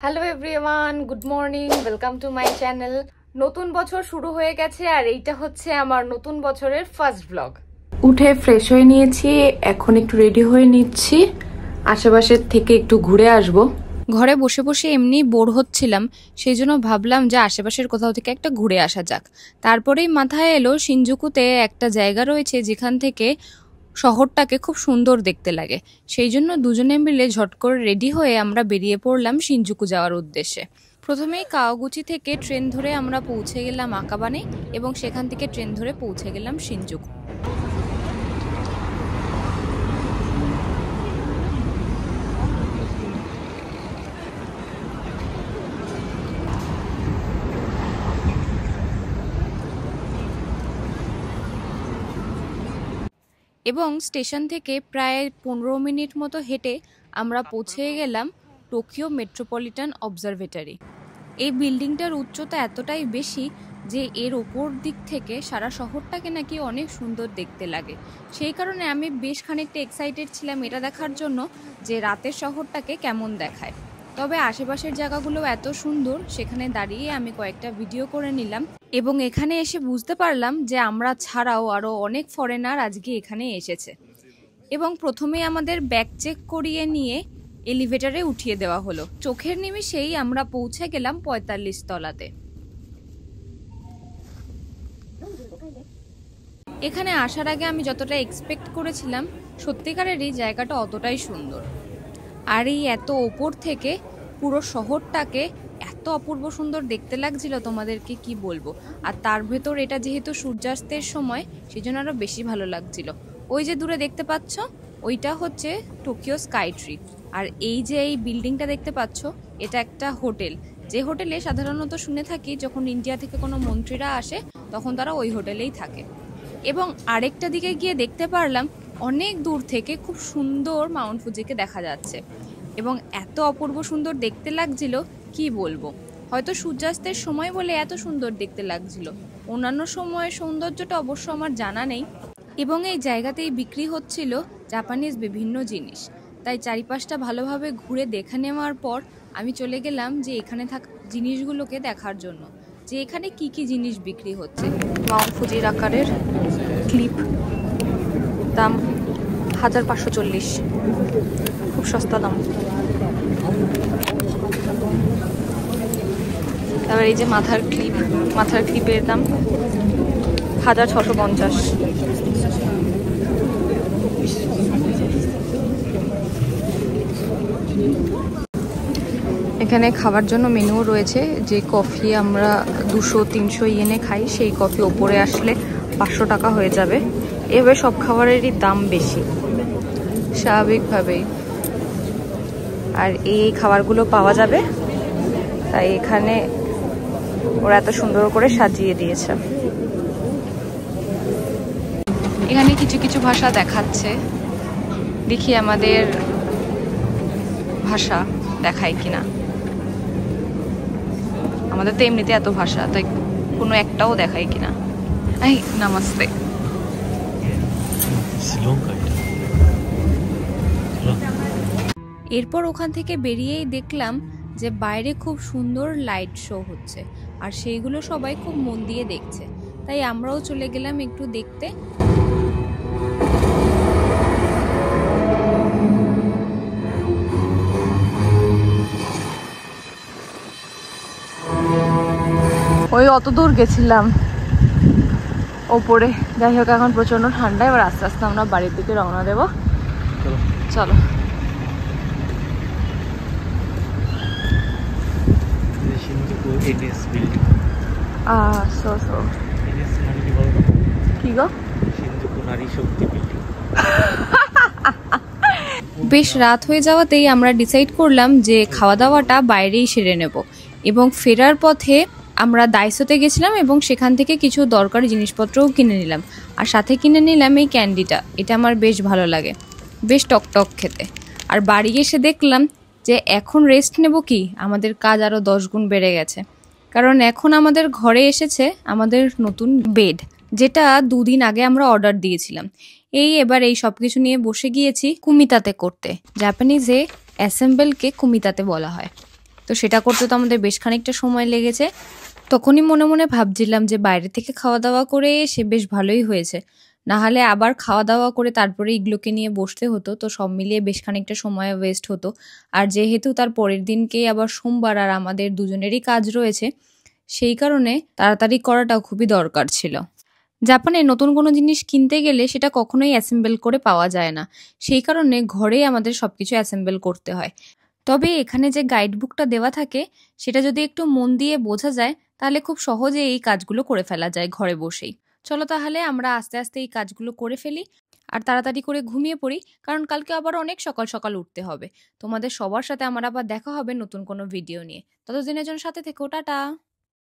Hello everyone, good morning, welcome to my channel. নতুন বছর শুরু হয়ে গেছে আর এইটা হচ্ছে আমার নতুন বছরের ফার্স্ট ব্লগ। উঠে ফ্রেশ হয়ে নিয়েছি, এখন একটু রেডি হয়ে নিচ্ছি, আশেপাশের থেকে একটু ঘুরে আসব। ঘরে বসে বসে এমনি বোর হচ্ছিলাম, সেই জন্য ভাবলাম যে আশেপাশের কোথাও থেকে একটা ঘুরে আসা যাক। তারপরেই মাথায় এলো শিনজুকুতে একটা জায়গা রয়েছে যেখান থেকে শহরটাকে খুব সুন্দর দেখতে লাগে। সেই জন্য দুজনে মিলে ঝট করে রেডি হয়ে আমরা বেরিয়ে পড়লাম শিনজুকু যাওয়ার উদ্দেশ্যে। প্রথমেই কাওয়াগুচি থেকে ট্রেন ধরে আমরা পৌঁছে গেলাম আকাবানে এবং সেখান থেকে ট্রেন ধরে পৌঁছে গেলাম শিনজুকু। এবং স্টেশন থেকে প্রায় 15 মিনিট মতো হেঁটে আমরা পৌঁছে গেলাম টোকিও মেট্রোপলিটন অবজারভেটরি। এই বিল্ডিংটার উচ্চতা এতটাই বেশি যে এর ওপর দিক থেকে সারা শহরটাকে নাকি অনেক সুন্দর দেখতে লাগে। সেই কারণে আমি বেশ খানিকটা এক্সাইটেড ছিলাম এটা দেখার জন্য যে রাতের শহরটাকে কেমন দেখায়। তবে আশেপাশের জায়গাগুলো এত সুন্দর, সেখানে দাঁড়িয়ে আমি কয়েকটা ভিডিও করে নিলাম এবং এখানে এসে বুঝতে পারলাম যে আমরা ছাড়াও আরও অনেক ফরেনার আজকে এখানে এসেছে। এবং প্রথমেই আমাদের ব্যাগ চেক করিয়ে নিয়ে এলিভেটরে উঠিয়ে দেওয়া হলো। চোখের নিমিষেই আমরা পৌঁছে গেলাম 45 তলাতে। এখানে আসার আগে আমি যতটা এক্সপেক্ট করেছিলাম সত্যিকারেরই জায়গাটা অতটাই সুন্দর। আর এই এত ওপর থেকে পুরো শহরটাকে এত অপূর্ব সুন্দর দেখতে লাগছিল, তোমাদেরকে কি বলবো। আর তার ভেতর এটা যেহেতু সূর্যাস্তের সময়, সেই জন্য আরো বেশি ভালো লাগছিল। ওই যে দূরে দেখতে পাচ্ছ, ওইটা হচ্ছে টোকিও স্কাই ট্রি। আর এই যে এই বিল্ডিংটা দেখতে পাচ্ছ, এটা একটা হোটেল। যে হোটেলে সাধারণত শুনে থাকি যখন ইন্ডিয়া থেকে কোনো মন্ত্রীরা আসে তখন তারা ওই হোটেলেই থাকে। এবং আরেকটা দিকে গিয়ে দেখতে পারলাম অনেক দূর থেকে খুব সুন্দর মাউন্ট ফুজিকে দেখা যাচ্ছে এবং এত অপূর্ব সুন্দর দেখতে লাগছিল কি বলবো। হয়তো সূর্যাস্তের সময় বলে এত সুন্দর দেখতে লাগছিল, অন্যান্য সময়ের সৌন্দর্যটা অবশ্য আমার জানা নেই। এবং এই জায়গাতেই বিক্রি হচ্ছিল জাপানিজ বিভিন্ন জিনিস, তাই চারিপাশটা ভালোভাবে ঘুরে দেখে নেওয়ার পর আমি চলে গেলাম যে এখানে থাকা জিনিসগুলোকে দেখার জন্য, যে এখানে কি কি জিনিস বিক্রি হচ্ছে। মাউন্ট ফুজির আকারের ক্লিপ, দাম 1540, খুব সস্তা দাম। তারপর এই যে মাথার ক্লিপের দাম 1650। এখানে খাবার জন্য মেনুও রয়েছে, যে কফি আমরা 200-300 ইয়েনে খাই, সেই কফি ওপরে আসলে 500 টাকা হয়ে যাবে। এভাবে সব খাবারেরই দাম বেশি স্বাভাবিকভাবেই। আর এই খাবারগুলো পাওয়া যাবে, তাই এখানে ওরা এত সুন্দর করে সাজিয়ে দিয়েছে। এখানে কিছু কিছু ভাষা দেখাচ্ছে, দেখি আমাদের ভাষা দেখায় কিনা। আমাদের তো এমনিতে এত ভাষা, তাই কোনো একটাও দেখায় কিনা। এই নমস্তে। এরপর ওখান থেকে বেরিয়েই দেখলাম যে বাইরে খুব সুন্দর লাইট শো হচ্ছে আর সেইগুলো সবাই খুব মন দিয়ে দেখছে, তাই আমরাও চলে গেলাম একটু দেখতে। ওই অত দূর গেছিলাম ওপরে। যাই হোক, এখন প্রচন্ড ঠান্ডা, এবার আস্তে আস্তে আমরা বাড়ির দিকে রওনা দেবো। চলো। কি গো? বেশ রাত হয়ে যাওয়াতেই আমরা ডিসাইড করলাম যে খাওয়া দাওয়াটা বাইরেই সেরে নেব। এবং ফেরার পথে আমরা দাইসোতে গেছিলাম এবং সেখান থেকে কিছু দরকারি জিনিসপত্রও কিনে নিলাম। আর সাথে কিনে নিলাম এই ক্যান্ডিটা, এটা আমার বেশ ভালো লাগে, বেশ টকটক খেতে। আর বাড়ি এসে দেখলাম যে এখন রেস্ট নেব কি, আমাদের কাজ আরও 10 গুণ বেড়ে গেছে। কারণ এখন আমাদের ঘরে এসেছে আমাদের নতুন বেড, যেটা 2 দিন আগে আমরা অর্ডার দিয়েছিলাম। এবার এই সব কিছু নিয়ে বসে গিয়েছি কুমিতাতে করতে। জাপানিজে অ্যাসেম্বলকে কুমিতাতে বলা হয়। তো সেটা করতে তো আমাদের বেশ খানিকটা সময় লেগেছে। তখনই মনে মনে ভাবছিলাম যে বাইরে থেকে খাওয়া দাওয়া করে এসে বেশ ভালোই হয়েছে, না হলে আবার খাওয়া দাওয়া করে তারপরে এগুলোকে নিয়ে বসতে হতো, তো সব মিলিয়ে বেশ খানিকটা সময় ওয়েস্ট হতো। আর যেহেতু তার পরের দিনকেই আবার সোমবার আর আমাদের দুজনেরই কাজ রয়েছে, সেই কারণে তাড়াতাড়ি করাটাও খুবই দরকার ছিল। জাপানে নতুন কোনো জিনিস কিনতে গেলে সেটা কখনোই অ্যাসেম্বল করে পাওয়া যায় না, সেই কারণে ঘরেই আমাদের সবকিছু অ্যাসেম্বল করতে হয়। তবে এখানে যে গাইড বুকটা দেওয়া থাকে সেটা যদি একটু মন দিয়ে বোঝা যায় তাহলে খুব সহজে এই কাজগুলো করে ফেলা যায় ঘরে বসেই। চলো তাহলে আমরা আস্তে আস্তে এই কাজগুলো করে ফেলি আর তাড়াতাড়ি করে ঘুমিয়ে পড়ি, কারণ কালকে আবার অনেক সকাল সকাল উঠতে হবে। তোমাদের সবার সাথে আমার আবার দেখা হবে নতুন কোনো ভিডিও নিয়ে। ততদিনের জন্য সাথে থেকো, টাটা।